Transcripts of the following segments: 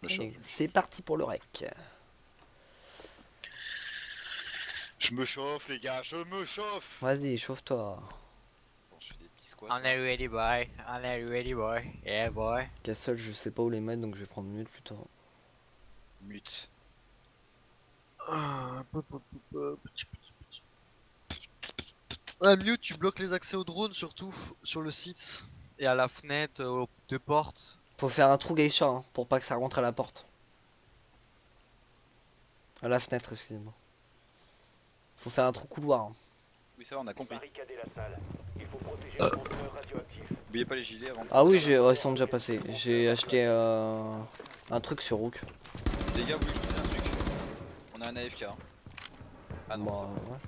Me chauffe. Allez, c'est parti pour le rec. Je me chauffe les gars, je me chauffe. Vas-y, chauffe-toi. Bon, je fais des petits squats. On Là. est ready boy, on est ready boy, yeah boy. Castle, je sais pas où les mettre donc je vais prendre mute plutôt. Mute. Ouais, mute, tu bloques les accès au drone surtout sur le site. Et à la fenêtre, aux deux portes. Faut faire un trou geisha hein, pour pas que ça rentre à la porte. À la fenêtre, excusez-moi. Faut faire un trou couloir. Hein. Oui, ça va, on a compris. Barricader la salle. Il faut protéger le conteneur radioactif. Oubliez pas les gilets avant de Ah oui, partir, là. ils sont déjà passés. J'ai acheté un truc sur Rook. Les gars, vous voulez que je vous dise un truc? On a un AFK. Hein. Ah non. Bah, ouais.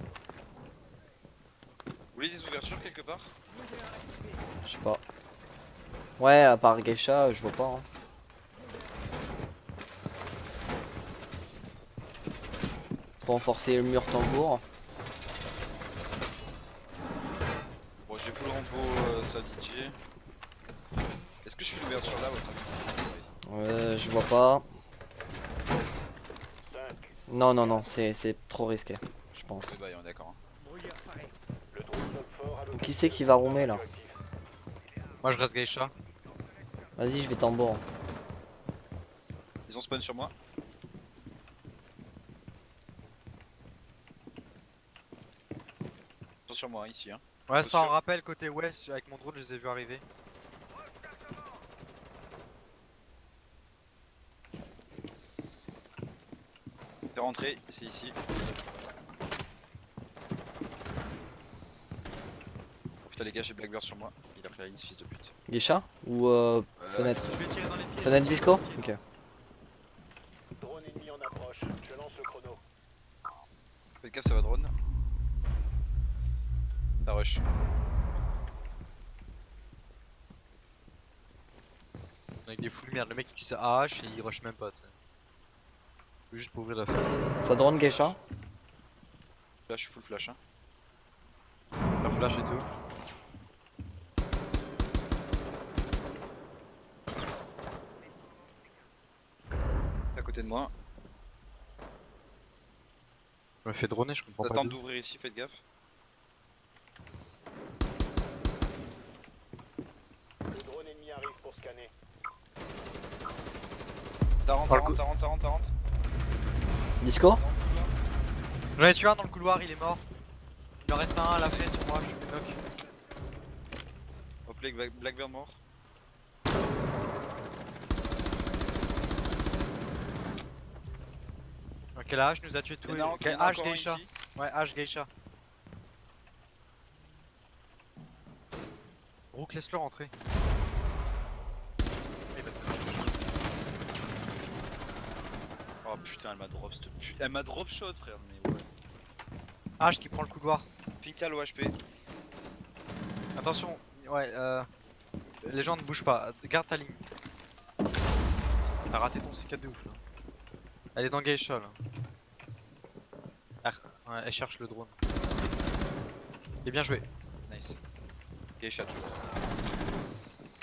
Vous voulez des ouvertures quelque part? Je sais pas. Ouais, à part geisha, je vois pas. Hein. Faut renforcer le mur tambour. Bon, j'ai full rampo ça DJ. Est-ce que je fais une ouverture là, votre avis? Je vois pas. 5. Non, non, non, c'est trop risqué, je pense. Oui, bah, on est d'accord. Hein. Le drone sonne fort à l'occasion Qui c'est qui va roumer là? radioactif. Moi je reste geisha. Vas-y, je vais tambour. Ils ont spawn sur moi. Ils sont sur moi, ici. Hein. Ouais, ça en Sûr. rappel côté ouest, avec mon drone je les ai vus arriver. C'est rentré, c'est ici. Oh, putain, les gars, j'ai Blackbird sur moi. Il a pris la ligne, fils de pute. Geisha? Ou fenêtre? Je vais tirer dans les pieds. Fenêtre disco? Ok. Drone ennemi en approche. Je lance le chrono. Faites gaffe, ça va drone. Ça rush. Avec des full merde, le mec il utilise AH et il rush même pas, tu sais. Juste pour ouvrir la fenêtre. Ça drone Geisha? Là, je suis full flash. Hein. La flash et tout. À côté de moi. Je me fais droner, je comprends pas. J'attends d'où. d'ouvrir ici, faites gaffe. Le drone ennemi arrive pour scanner. Ça rentre, Oh, ça le rentre, coup. ça rentre, ça rentre, ça rentre. Disco? J'en ai tué un dans le couloir, il est mort. Il en reste un à la fenêtre sur moi, je suis knock. Hop, Blackbird mort. Ok, la hache nous a tué tous Il les y en a deux. il y en a Hache encore un geisha. ici. Ouais, hache geisha. Rook, laisse-le rentrer. Oh putain, elle m'a drop cette pute. Elle m'a drop shot, frère. Mais ouais. Hache qui prend le couloir. Pinka l'OHP. HP. Attention, ouais, les gens ne bougent pas, garde ta ligne. T'as raté ton C4 de ouf là. Elle est dans Geisha là. Ouais, elle cherche le drone. Et bien joué. Nice. Ok, chat toujours.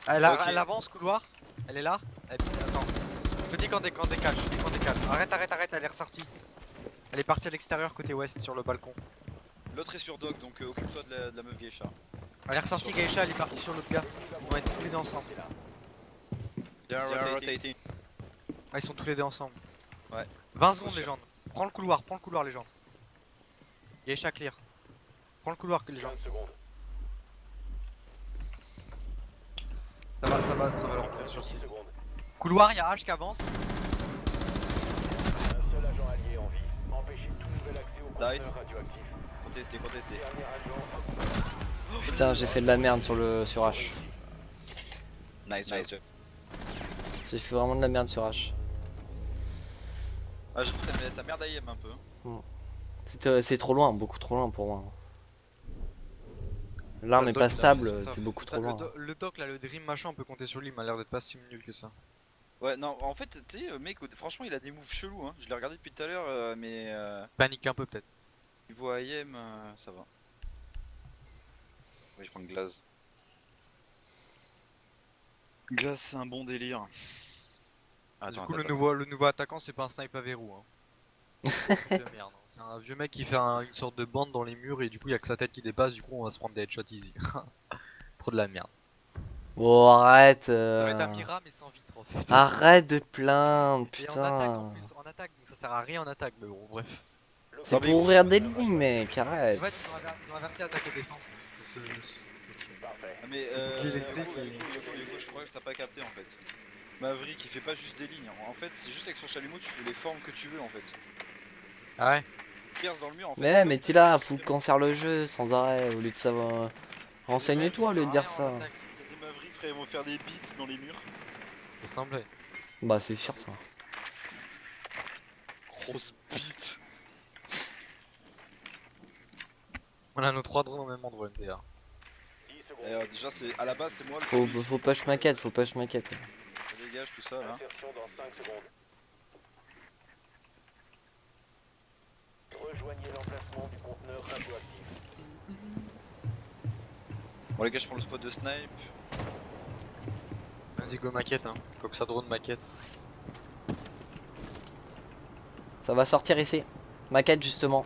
Elle, Ok. elle avance couloir, elle est là. Attends, je te dis quand décale, je te dis quand décale. Arrête, elle est ressortie. Elle est partie à l'extérieur côté ouest sur le balcon. L'autre est sur Dog, donc occupe-toi de la meuf Geisha. Elle est ressortie Geisha, elle est partie sur l'autre gars. Ils vont être tous les deux ensemble. They are rotating. Ah, ils sont tous les deux ensemble. Ouais. 20 secondes légende. Prends le couloir légende. Geisha clear. Prends le couloir légende. 15 secondes. Ça va leur rentrer sur le 10 site. secondes. Couloir, y'a H qui avance. Un seul agent allié en vie. Empêchez tout nouvel accès au conteneur Nice. radioactif. Contestez. Dernier agent. Putain, j'ai fait de la merde sur H. Nice. J'ai fait vraiment de la merde sur H. Ah, j'avoue, ta merde IM un peu. C'est trop loin, beaucoup trop loin pour moi. L'arme Le est doc, pas il a fait stable, son taf. t'es beaucoup trop loin. Le doc là, le dream machin, on peut compter sur lui, il m'a l'air d'être pas si nul que ça. Ouais, non, en fait, tu sais, mec, franchement, il a des moves chelous. Hein. Je l'ai regardé depuis tout à l'heure, mais Panique un peu peut-être. niveau IM, ça va. Ouais, je prends une glace. Glace, c'est un bon délire. Du Attends, coup, attends, le nouveau attaquant, c'est pas un snipe à verrou. Hein. C'est de merde, hein. C'est un vieux mec qui fait une sorte de bande dans les murs et du coup, il y a que sa tête qui dépasse. Du coup, on va se prendre des headshots easy. Trop de la merde. Oh, arrête. Ça va être un Mira, mais sans vitre en fait. Arrête de te plaindre, Et en attaque en putain. plus, en attaque, donc ça sert à rien en attaque, mais bon, bref. C'est Non, mais pour ouvrir des lignes, mec, arrête. En fait, ils ont inversé attaque et défense. C'est sûr. Parfait. Ah, mais bouclier électrique Yoko, et- Yoko, je crois que t'as pas capté en fait. Maverick il fait pas juste des lignes, en fait c'est juste avec son chalumeau tu fais les formes que tu veux en fait. Ah ouais. Tu perces dans le mur en fait. Mais t'es là, fous le cancer le jeu sans arrêt au lieu de savoir. Renseigne-toi au lieu de dire ça. Les Mavericks frère ils vont faire des beats dans les murs. Ça semblait. Bah, c'est sûr ça. Grosse bite. On a nos 3 drones au même endroit, MDR. 10 secondes. Déjà c'est à la base c'est moi le Faut pas je m'inquiète, faut pas je m'inquiète. Ça dégage tout ça là. Insertion dans 5 secondes. Rejoignez l'emplacement du conteneur radioactif. Bon les gars je prends le spot de snipe. Vas-y, go maquette, hein. Coxa drone maquette. Ça va sortir ici. Maquette justement.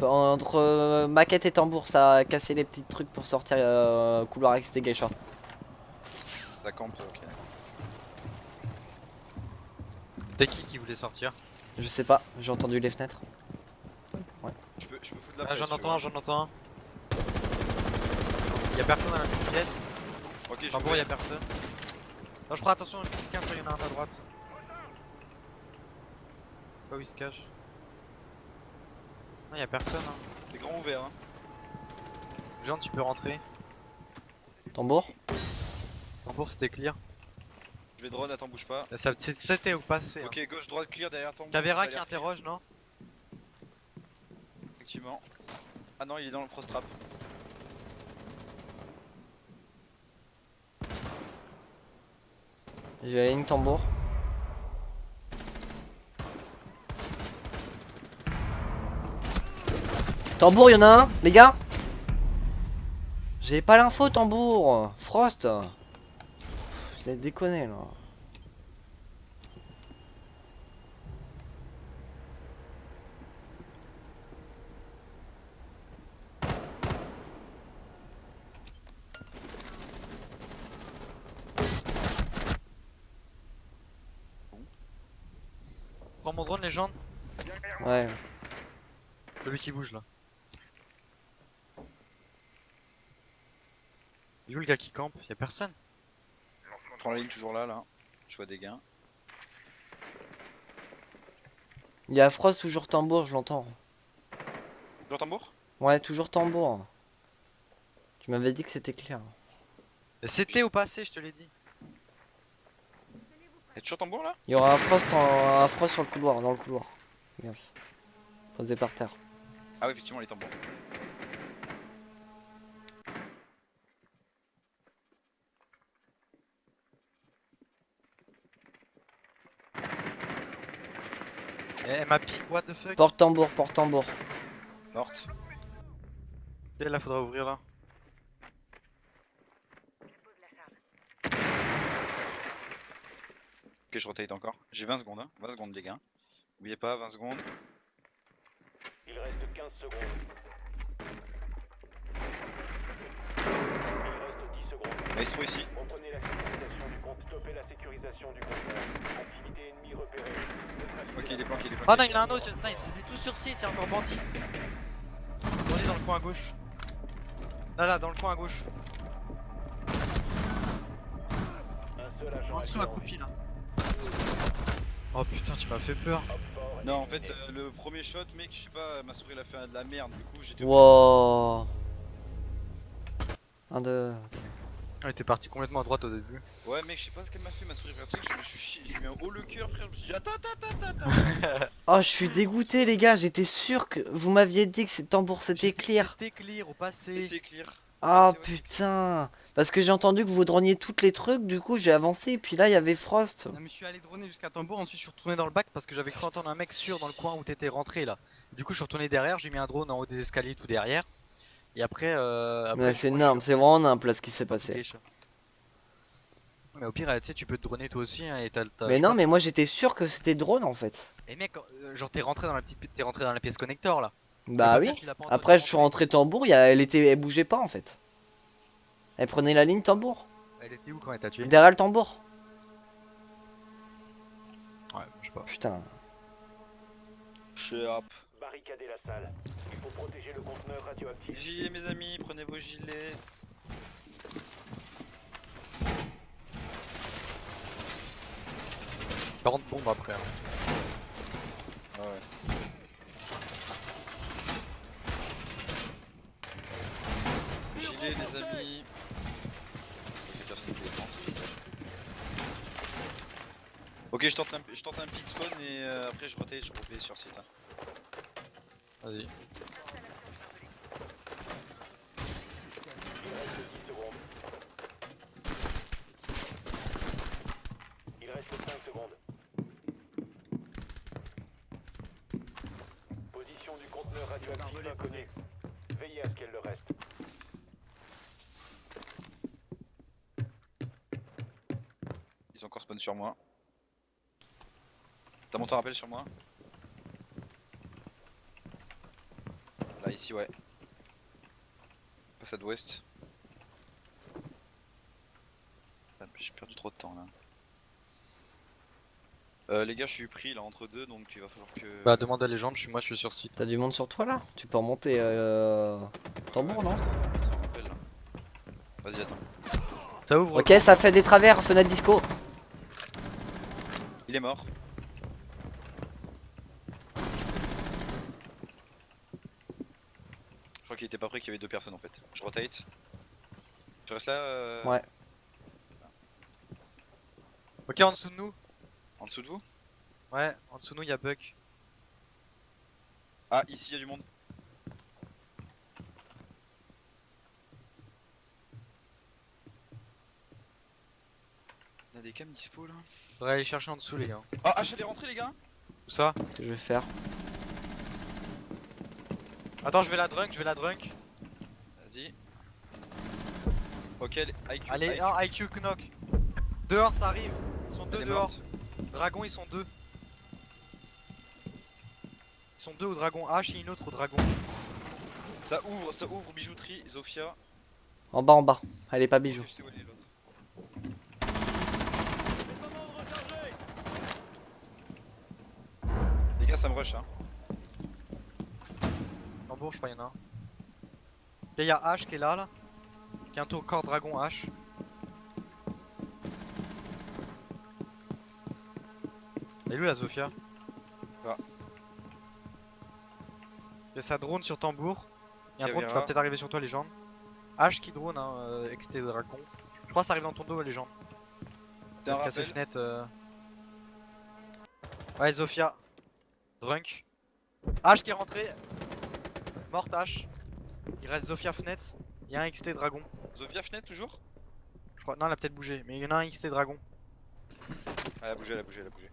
Entre maquette et tambour, ça a cassé les petits trucs pour sortir couloir avec des geishas. Ça campe ok. T'es qui voulait sortir? Je sais pas, j'ai entendu les fenêtres. Je peux foutre la Ah, j'en flèche, entends un, j'en entends un. Y'a personne dans la petite pièce. tu vois. Ok je Tambour, y'a personne. Non, je ferai attention, il se cache, il y en a un à droite. Pas où il se cache. Non, y'a personne. Hein. C'est grand ouvert hein. Jean, tu peux rentrer. Tambour. Tambour, c'était clear. Je vais drone, attends bouge pas. C'était au passé. Hein. Ok gauche droite clear derrière ton. Cavéra qui interroge, non? Effectivement. Ah non il est dans le frost trap. J'ai la ligne tambour. Tambour, y'en a un, les gars. J'ai pas l'info, tambour. Frost. Vous avez déconné là. Prends mon drone, légende. Ouais. Celui qui bouge là. Il est où le gars qui campe? Y'a personne? Je prends la ligne toujours là. Je vois des gains. Il y a Frost, toujours tambour, je l'entends. Toujours tambour? Ouais, toujours tambour. Tu m'avais dit que c'était clair. C'était au passé, je te l'ai dit. Y'a toujours tambour là? Il y aura un Frost sur le couloir, dans le couloir. Gaffe. Posé par terre. Ah oui effectivement les tambours. Eh, ma pique, what the fuck? Porte tambour, porte tambour. Morte. Et là, faudra ouvrir là. Ok je rotate encore. J'ai 20 secondes hein. 20 secondes les gars. N'oubliez pas 20 secondes. Il reste 15 secondes. Il reste 10 secondes. Maestro ici. Reprenez la sécurisation du compte. Stoppez la sécurisation du conteneur. Activité ennemie repérée. Ok il est planqué, il est planqué. Oh non, il y en a un autre. Putain, ils étaient tous sur site, il y a encore bandit. Bandit dans le coin à gauche. Là, dans le coin à gauche. Un seul agent En dessous, accroupi là. Oh putain, tu m'as fait peur. Non en fait le premier shot mec je sais pas ma souris elle a fait de la merde du coup j'étais Wow. Un, deux. Ouais, t'es parti complètement à droite au début. Ouais mec je sais pas ce qu'elle m'a fait ma souris vertique, je me suis chié, j'ai mis un haut le cœur frère, je me suis dit attends. Oh, je suis dégoûté, les gars. J'étais sûr que vous m'aviez dit que ce tambour c'était clear. C'était clear au passé. C'était clear. Ah c'est vrai. putain. Parce que j'ai entendu que vous droniez toutes les trucs. Du coup, j'ai avancé. Et puis là, il y avait Frost. Non mais je suis allé droner jusqu'à Tambour, ensuite je suis retourné dans le bac parce que j'avais cru entendre un mec sûr dans le coin où t'étais rentré là. Du coup je suis retourné derrière, j'ai mis un drone en haut des escaliers tout derrière. Et après... Ouais, c'est énorme. C'est vraiment nimp là ce qui s'est passé. Mais au pire, tu sais, tu peux te droner toi aussi hein, et t'as. Mais je non, crois- mais moi j'étais sûr que c'était drone en fait. Et mec, genre t'es rentré dans la t'es rentré dans la pièce connector là. Bah Le oui. bordel, tu l'as pas entendu Après je suis rentrer. rentré tambour, elle bougeait pas en fait. Elle prenait la ligne tambour. Elle était où quand elle t'a tué? Derrière le tambour. Ouais, je sais pas. Putain. Shut up. Barricadez la salle. Il faut protéger le conteneur radioactif. Gilets mes amis, prenez vos gilets. Par contre, bombe après. Hein. Ah ouais. Gilets les amis. Ok, je tente un pick spawn et après je rotate, je refais sur site. Hein. Vas-y. Il reste 10 secondes. Il reste 5 secondes. Position du conteneur radioactif inconnu. Veillez à ce qu'elle le reste. Ils ont encore spawn sur moi. T'as monté un rappel sur moi? Là, ici, ouais. Façade ouest. Ah, j'ai perdu trop de temps là. Les gars, je suis pris là entre deux donc il va falloir que. Bah, demande à légende, moi je suis sur site. T'as du monde sur toi là? Tu peux remonter tambour non? Ça me rappelle, là. Vas-y, attends. Ça ouvre. Ok, ça fait des travers, fenêtre disco. Il est mort. Je crois qu'il était pas prêt qu'il y avait deux personnes en fait. Je rotate. Tu restes là Ouais. Ok, en dessous de nous. En dessous de vous? Ouais, en dessous de nous, il y a Buck. Ah, ici il y a du monde. On a des cams dispo là. Faudrait aller chercher en dessous, les gars. Ah, H elle est rentrée les gars. Où ça? Ce que je vais faire. Attends, je vais la drunk. Vas-y. Ok, IQ. Allez, un IQ knock. Dehors, ça arrive. Ils sont deux Elle est dehors. morte. Dragon, ils sont deux. Ils sont deux au dragon H et une autre au dragon. Ça ouvre bijouterie, Zofia. En bas. Elle est pas bijou. Je sais où elle est l'autre. Les gars, ça me rush hein. Tambour, je crois, y'en a un. Et il y a H qui est là. Qui est un tour corps dragon H. Elle est où la Zofia? Ah. Il y a sa drone sur tambour. Il y a un drone qui va Caméra. peut-être arriver sur toi, légende. H qui drone, hein, XT dragon. Je crois que ça arrive dans ton dos, légende. C'est un Casser rappel. fenêtre. Ouais, Zofia. Drunk. H qui est rentré. Morte H. Il reste Zofia fenêtre. Il y a un XT dragon. Zofia fenêtre toujours? Je crois. Non, elle a peut-être bougé. Mais il y en a un XT dragon. Ah, elle a bougé, elle a bougé, elle a bougé.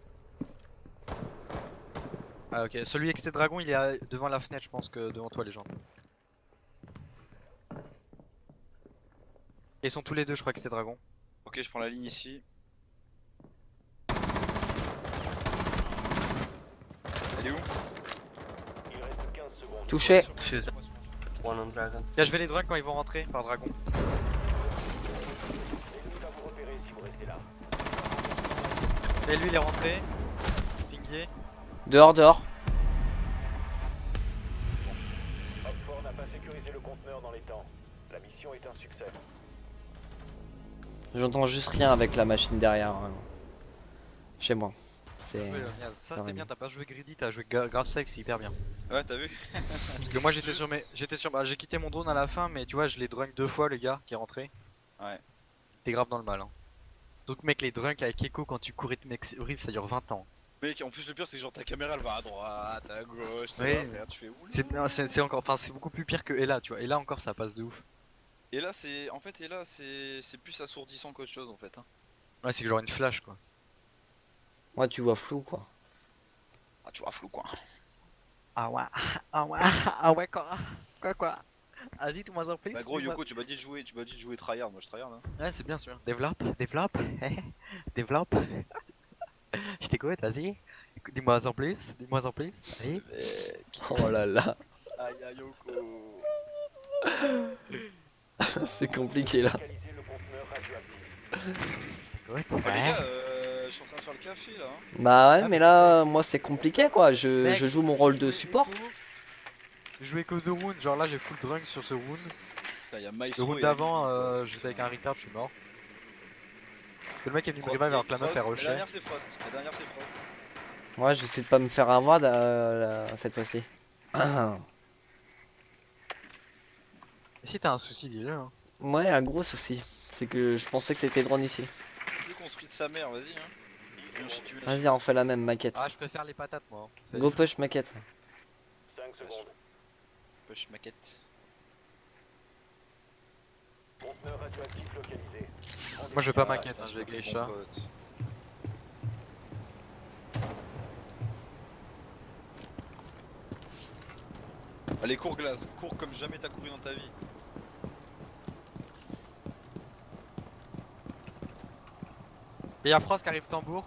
Ah, ok. Celui XT dragon, il est devant la fenêtre, je pense que devant toi, les gens. Ils sont tous les deux, je crois, XT dragon. Ok, je prends la ligne ici. Elle est où? Il reste 15 secondes. Touché. One on dragon. Là, je vais les drunk quand ils vont rentrer par dragon. L'ennemi va vous repérer si vous restez là. Et lui, il est rentré. Pingé. Dehors. Oxford n'a pas sécurisé le conteneur dans les temps. La mission est un succès. J'entends juste rien avec la machine derrière. Chez moi. C'est. Joué, Niaz. Ça, c'était vraiment. bien. T'as pas joué greedy, t'as joué grave safe, c'est hyper bien. Ouais, t'as vu? Parce que moi, j'ai quitté mon drone à la fin, mais tu vois, je l'ai drunk 2 fois, le gars qui est rentré. Ouais. T'es grave dans le mal. Hein. Donc, mec, les drunks avec Echo quand tu cours, mec, c'est horrible, ça dure 20 ans. Mec, en plus le pire c'est que genre ta caméra elle va à droite, à gauche, Ouais. tu fais où? C'est encore, enfin, c'est beaucoup plus pire que Ella, tu vois. Ella encore, ça passe de ouf. Et là c'est, en fait, c'est plus assourdissant qu'autre chose en fait. Hein. Ouais, c'est que genre une flash, quoi. Ouais, tu vois flou quoi. Ah tu vois flou quoi. Ah ouais, ah ouais, ah ouais, quoi. Vas-y, tout moins en plus. Bah gros Yoko, tu m'as dit de jouer tryhard, moi je tryhard là. Ouais, c'est bien, c'est bien. Développe, développe, développe. Je t'écoute, vas-y. Dis-moi en plus, dis-moi en plus. Allez. Oh là là, Aïe aïe Yoko. c'est compliqué là. Localiser le conteneur radioactif. Écoute. Oh, les Ouais. gars, je suis en train de faire le café là. Hein. Bah ouais, Ah, mais mais là, moi c'est compliqué quoi. Je Mec, joue mon rôle de jouais support. Je jouais que 2 rounds, genre là j'ai full drunk sur ce round. Putain, y a Le Maestro round et d'avant, Alibi, j'étais avec un retard, je suis mort. Le mec est venu me quoi. revive alors que la meuf est Frost, rushée. La dernière c'est Frost. La dernière c'est Frost. Ouais, j'essaie de pas me faire avoir cette fois-ci. Et si t'as un souci, dis-le. Hein. Ouais, un gros souci. C'est que je pensais que c'était drone ici. Plus construit de sa mère, vas-y hein. Viens, si tu veux, Vas-y, on fait la même maquette. Ah, je préfère les patates moi. Hein. Go push maquette. 5 secondes. push maquette. Conteneur radioactif localisé. Moi je veux pas maquette, hein, je vais Mon Geisha. pote. Allez, cours glace, cours comme jamais t'as couru dans ta vie. Et y'a Frost qui arrive tambour.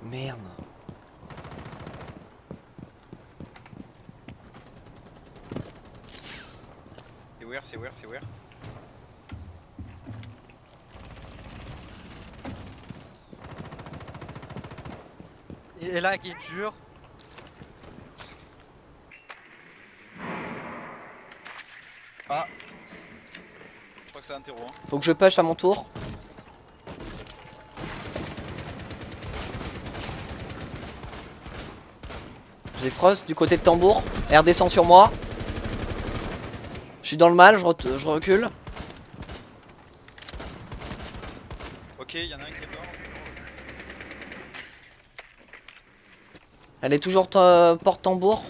Merde. C'est where. Et là qui jure. Ah. Je crois que c'est un terreau hein. Faut que je push à mon tour. J'ai Frost du côté de tambour. R descend sur moi. Je suis dans le mal, je recule. Ok, y'en a un qui est mort. Elle est toujours porte tambour.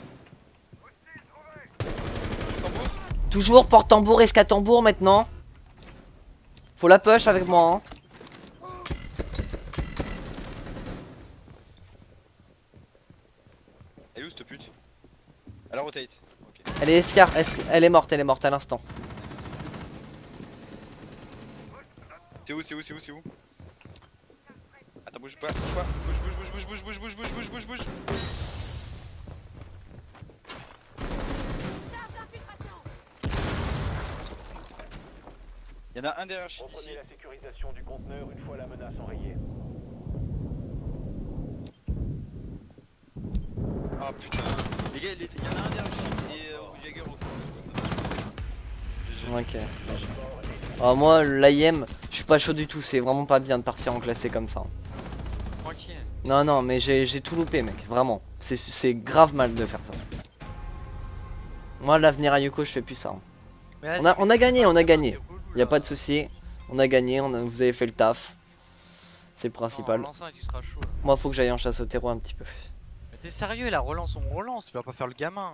Toujours porte tambour, esca tambour maintenant. Faut la push avec moi. Hein. Elle est où cette pute? Elle a rotate. Ok. Elle est escar, elle est morte à l'instant. C'est où? Attends, bouge pas. Bouge. Y'en a un derrière Reprenez ici. la sécurisation du conteneur une fois la menace enrayée. Ah putain. Les gars, y'en a un derrière ici et au Jagger au fond. Ok. Alors moi, l'IM, je suis pas chaud du tout. C'est vraiment pas bien de partir en classé comme ça. Tranquille. Non, mais j'ai tout loupé, mec. Vraiment. C'est grave mal de faire ça. Moi, l'avenir à Yoko, je fais plus ça. Hein. Mais On a gagné. Y a là. pas de souci. On a gagné, vous avez fait le taf. C'est le principal. Non, relance un et tu seras chaud. Là. Moi, faut que j'aille en chasse au terreau un petit peu. Mais t'es sérieux, la relance, on relance, tu vas pas faire le gamin.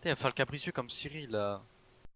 T'es, il va faire le capricieux comme Cyril là.